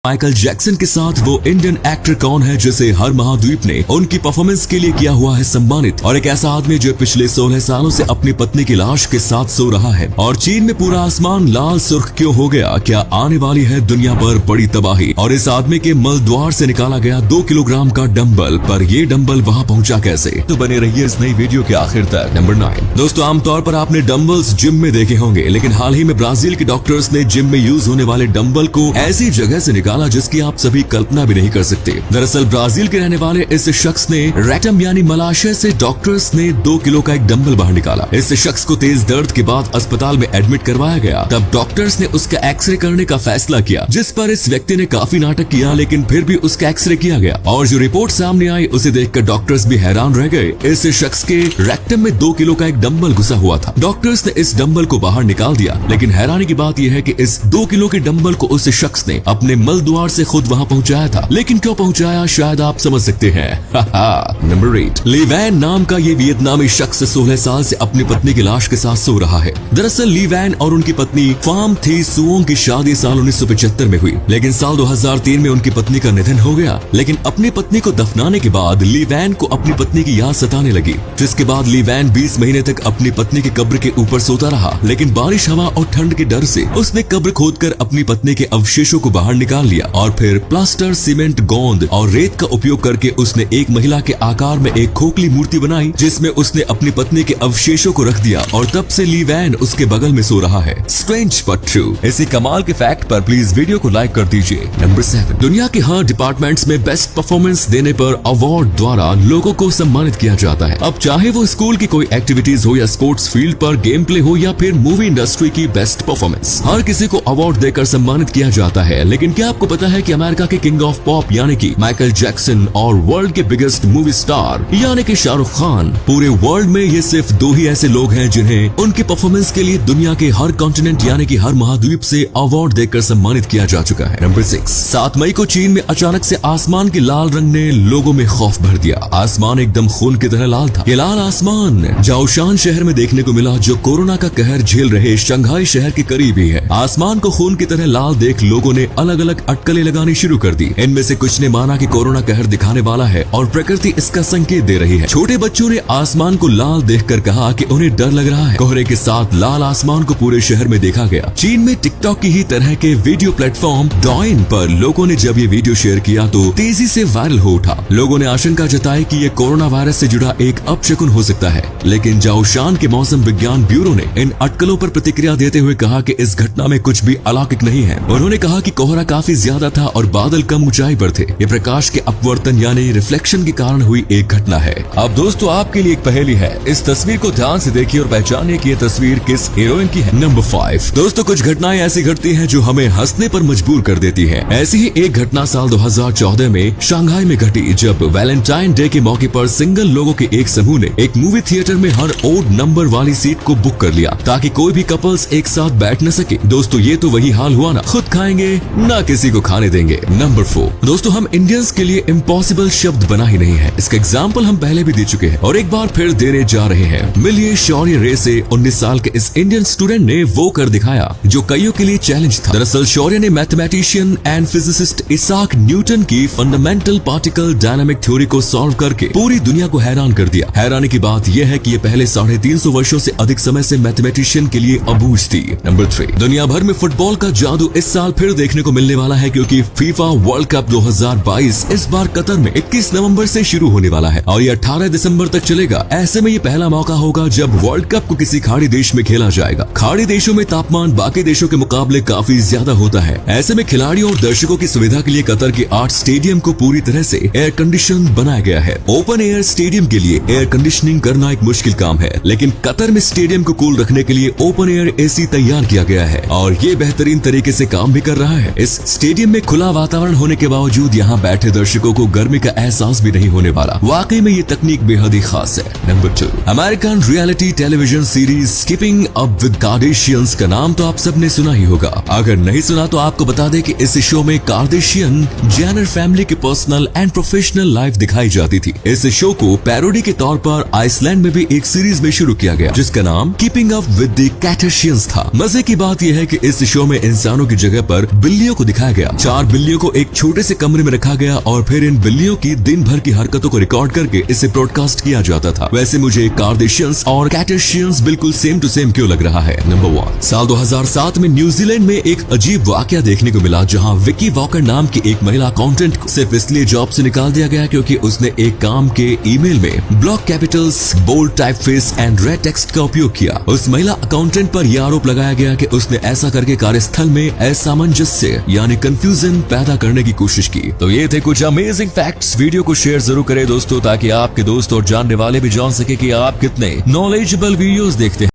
Michael Jackson के साथ वो इंडियन एक्टर कौन है जिसे हर महाद्वीप ने उनकी परफॉर्मेंस के लिए किया हुआ है सम्मानित, और एक ऐसा आदमी जो पिछले 16 सालों से अपनी पत्नी की लाश के साथ सो रहा है। और चीन में पूरा आसमान लाल सुर्ख क्यों हो गया? क्या आने वाली है दुनिया पर बड़ी तबाही? और इस आदमी के मल द्वार से निकाला गया 2 किलोग्राम का डंबल, पर ये डंबल वहाँ पहुँचा कैसे? तो बने रहिए इस नई वीडियो के आखिर तक। नंबर 9 दोस्तों, आमतौर पर आपने डंबल्स जिम में देखे होंगे, लेकिन हाल ही में ब्राजील के डॉक्टर्स ने जिम में यूज होने वाले डंबल को ऐसी जगह से निकाला जिसकी आप सभी कल्पना भी नहीं कर सकते। दरअसल ब्राजील के रहने वाले इस शख्स ने रेक्टम यानी मलाशय से डॉक्टर्स ने 2 किलो का एक डंबल बाहर निकाला। इस शख्स को तेज दर्द के बाद अस्पताल में एडमिट करवाया गया। तब डॉक्टर्स ने उसका एक्सरे करने का फैसला किया, जिस पर इस व्यक्ति ने काफी नाटक किया, लेकिन फिर भी उसका एक्सरे किया गया और जो रिपोर्ट सामने आई उसे देखकर डॉक्टर्स भी हैरान रह गए। इस शख्स के रेक्टम में 2 किलो का एक डंबल घुसा हुआ था। डॉक्टर्स ने इस डंबल को बाहर निकाल दिया, लेकिन हैरानी की बात यह है कि इस 2 किलो के डंबल को उस शख्स ने अपने मल द्वार से खुद वहाँ पहुँचाया था। लेकिन क्यों पहुँचाया, शायद आप समझ सकते हैं। नंबर 8 ली वैन नाम का ये वियतनामी शख्स 16 साल से अपनी पत्नी की लाश के साथ सो रहा है। दरअसल ली वैन और उनकी पत्नी फार्म थी सुओंग की शादी साल 1975 में हुई, लेकिन साल 2003 में उनकी पत्नी का निधन हो गया। लेकिन अपनी पत्नी को दफनाने के बाद ली वैन को अपनी पत्नी की याद सताने लगी, जिसके बाद ली वैन 20 महीने तक अपनी पत्नी की कब्र के ऊपर सोता रहा। लेकिन बारिश, हवा और ठंड के डर से उसने कब्र खोदकर अपनी पत्नी के अवशेषों को बाहर निकाल लिया और फिर प्लास्टर, सीमेंट, गोंद और रेत का उपयोग करके उसने एक महिला के आकार में एक खोखली मूर्ति बनाई, जिसमें उसने अपनी पत्नी के अवशेषों को रख दिया और तब से ली वैन उसके बगल में सो रहा है। Strange but true. इसी कमाल के फैक्ट पर प्लीज वीडियो को लाइक कर दीजिए। नंबर 7 दुनिया के हर डिपार्टमेंट्स में बेस्ट परफॉर्मेंस देने पर अवार्ड द्वारा लोगों को सम्मानित किया जाता है। अब चाहे वो स्कूल की कोई एक्टिविटीज हो या स्पोर्ट्स फील्ड पर गेम प्ले हो या फिर मूवी इंडस्ट्री की बेस्ट परफॉर्मेंस, हर किसी को अवार्ड देकर सम्मानित किया जाता है। लेकिन क्या आपको पता है कि अमेरिका के किंग ऑफ पॉप यानी कि माइकल जैक्सन और वर्ल्ड के बिगेस्ट मूवी स्टार यानी कि शाहरुख खान, पूरे वर्ल्ड में ये सिर्फ 2 ही ऐसे लोग हैं जिन्हें उनके परफॉर्मेंस के लिए दुनिया के हर कॉन्टिनेंट यानी कि हर महाद्वीप से अवार्ड देकर सम्मानित किया जा चुका है। नंबर 6 7 मई को चीन में अचानक से आसमान के लाल रंग ने लोगों में खौफ भर दिया। आसमान एकदम खून की तरह लाल था। ये लाल आसमान जाओशान शहर में देखने को मिला, जो कोरोना का कहर झेल रहे शंघाई शहर के करीब ही है। आसमान को खून की तरह लाल देख लोगों ने अलग अलग अटकलें लगानी शुरू कर दी। इनमें से कुछ ने माना कि कोरोना कहर दिखाने वाला है और प्रकृति इसका संकेत दे रही है। छोटे बच्चों ने आसमान को लाल देखकर कहा कि उन्हें डर लग रहा है। कोहरे के साथ लाल आसमान को पूरे शहर में देखा गया। चीन में टिकटॉक की ही तरह के वीडियो प्लेटफॉर्म डॉइन पर लोगों ने जब ये वीडियो शेयर किया तो तेजी से वायरल हो उठा। लोगों ने आशंका जताई कि ये कोरोना वायरस से जुड़ा एक अपशकुन हो सकता है। लेकिन जाओशान के मौसम विज्ञान ब्यूरो ने इन अटकलों पर प्रतिक्रिया देते हुए कहा कि इस घटना में कुछ भी अलौकिक नहीं है। उन्होंने कहा कि कोहरा काफी ज्यादा था और बादल कम ऊंचाई पर थे। ये प्रकाश के अपवर्तन यानी रिफ्लेक्शन के कारण हुई एक घटना है। अब दोस्तों, आपके लिए एक पहेली है। इस तस्वीर को ध्यान से देखिए और पहचानिए कि ये तस्वीर किस हीरोइन की है। नंबर 5 दोस्तों, कुछ घटनाएं ऐसी घटती हैं जो हमें हंसने पर मजबूर कर देती हैं। ऐसी ही एक घटना साल 2014 में शंघाई में घटी, जब वैलेंटाइन डे के मौके पर सिंगल लोगों के एक समूह ने एक मूवी थिएटर में हर ओड नंबर वाली सीट को बुक कर लिया ताकि कोई भी कपल्स एक साथ बैठ न सके। दोस्तों, ये तो वही हाल हुआ ना, खुद खाएंगे ना किसी को खाने देंगे। नंबर 4 दोस्तों, हम इंडियंस के लिए इम्पॉसिबल शब्द बना ही नहीं है। इसका एग्जाम्पल हम पहले भी दे चुके हैं और एक बार फिर देने जा रहे हैं। मिलिए शौर्य रे से 19 साल के इस इंडियन स्टूडेंट ने वो कर दिखाया जो कईयों के लिए चैलेंज था। दरअसल शौर्य ने mathematician and physicist Isaac Newton की फंडामेंटल पार्टिकल डायनामिक थ्योरी को सॉल्व करके पूरी दुनिया को हैरान कर दिया। हैरानी की बात यह है कि ये पहले 350 वर्षों से अधिक समय से मैथमेटिशियन के लिए अबूझ थी। नंबर 3 दुनिया भर में फुटबॉल का जादू इस साल फिर देखने को मिलने वाला है, क्योंकि फीफा वर्ल्ड कप 2022 इस बार कतर में 21 नवंबर से शुरू होने वाला है और ये 18 दिसंबर तक चलेगा। ऐसे में ये पहला मौका होगा जब वर्ल्ड कप को किसी खाड़ी देश में खेला जाएगा। खाड़ी देशों में तापमान बाकी देशों के मुकाबले काफी ज्यादा होता है। ऐसे में खिलाड़ियों और दर्शकों की सुविधा के लिए कतर के 8 स्टेडियम को पूरी तरह से एयर कंडीशन बनाया गया है। ओपन एयर स्टेडियम के लिए एयर कंडीशनिंग करना एक मुश्किल काम है, लेकिन कतर में स्टेडियम को कूल रखने के लिए ओपन एयर एसी तैयार किया गया है और ये बेहतरीन तरीके से काम भी कर रहा है। इस स्टेडियम में खुला वातावरण होने के बावजूद यहाँ बैठे दर्शकों को गर्मी का एहसास भी नहीं होने वाला। वाकई में ये तकनीक बेहद ही खास है। नंबर 2 American reality television series keeping up with Kardashians का नाम तो आप सबने सुना ही होगा। अगर नहीं सुना तो आपको बता दें कि इस शो में कार्डेशियन जेनर फैमिली की पर्सनल एंड प्रोफेशनल लाइफ दिखाई जाती थी। इस शो को पैरोडी के तौर पर आइसलैंड में भी एक सीरीज में शुरू किया गया जिसका नाम कीपिंग अप विद द कैटेशियंस था। मजे की बात यह है कि इस शो में इंसानों की जगह पर बिल्लियों को दिखाया दिखाया गया। 4 बिल्लियों को एक छोटे से कमरे में रखा गया और फिर इन बिल्लियों की दिन भर की हरकतों को रिकॉर्ड करके इसे ब्रॉडकास्ट किया जाता था। वैसे मुझे कार्डेशियंस और कैटेशियंस बिल्कुल सेम टू सेम क्यों लग रहा है? नंबर 1, साल 2007 में न्यूजीलैंड में एक अजीब वाकया देखने को मिला, जहां विकी वॉकर नाम की एक महिला अकाउंटेंट को सिर्फ इसलिए जॉब से निकाल दिया गया क्योंकि उसने एक काम के ईमेल में block capitals, bold typeface and red text का उपयोग किया। उस महिला अकाउंटेंट पर यह आरोप लगाया गया कि उसने ऐसा करके कार्यस्थल में असामंजस्य यानी कंफ्यूजन पैदा करने की कोशिश की। तो ये थे कुछ अमेजिंग फैक्ट्स। वीडियो को शेयर जरूर करें दोस्तों, ताकि आपके दोस्त और जानने वाले भी जान सके कि आप कितने नॉलेजेबल वीडियोस देखते हैं।